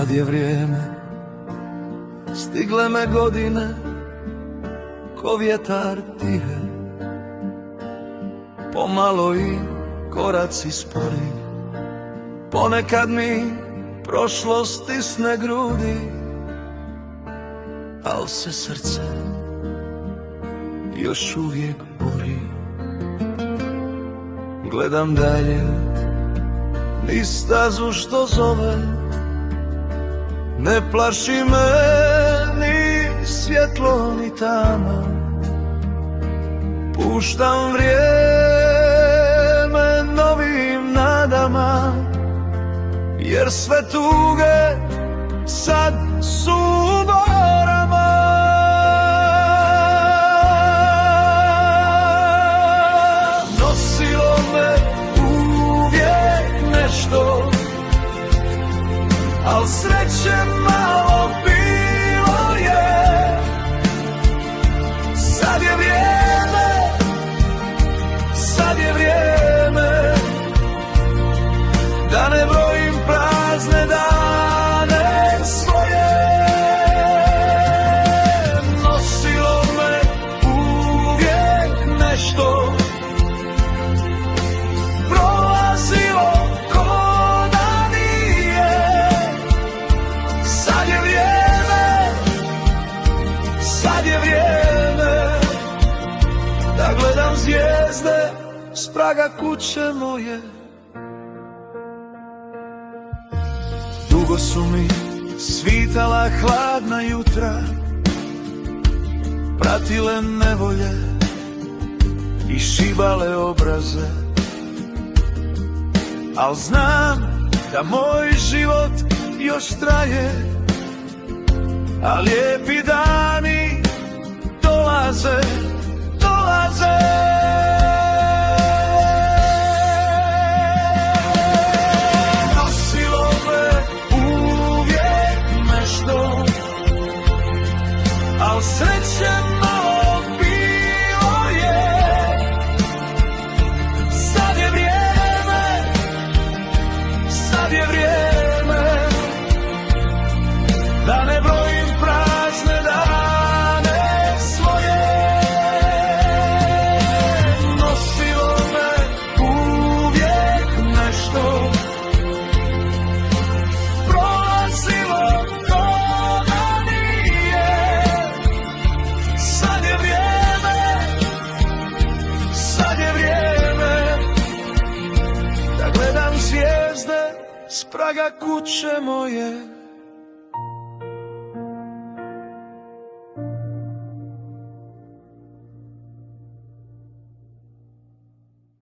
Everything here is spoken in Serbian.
Sad je vrijeme, stigle me godine, ko vjetar tihe, pomalo i koraci spori. Ponekad mi prošlost stisne grudi, al se srce još uvijek bori. Gledam dalje, niz stazu što zove, ne plaši me ni svjetlo ni tama. Puštam vrijeme novim nadama, jer sve tuge sad su u gorama. Nosilo me uvijek nešto, al sreće malo bilo je. Sad je vrijeme, sad je vrijeme, da ne brojim prazne dane svoje. Nosilo me uvijek nešto, prolazilo ko da nije. Sad je vrijeme, sad je vrijeme, da gledam zvijezde s praga kuće moje. Dugo su mi svitala hladna jutra, pratile nevolje i šibale obraze, al znam da moj život još traje, a lijepi dani dolaze, dolaze. Al sreće malo bilo je. Sad je vrijeme, sad je vrijeme, da ne brojim prazne dane svoje. Nosilo me uvijek nešto, prolazilo ko da nije. Sad je vrijeme, da gledam zvijezde s praga kuće moje.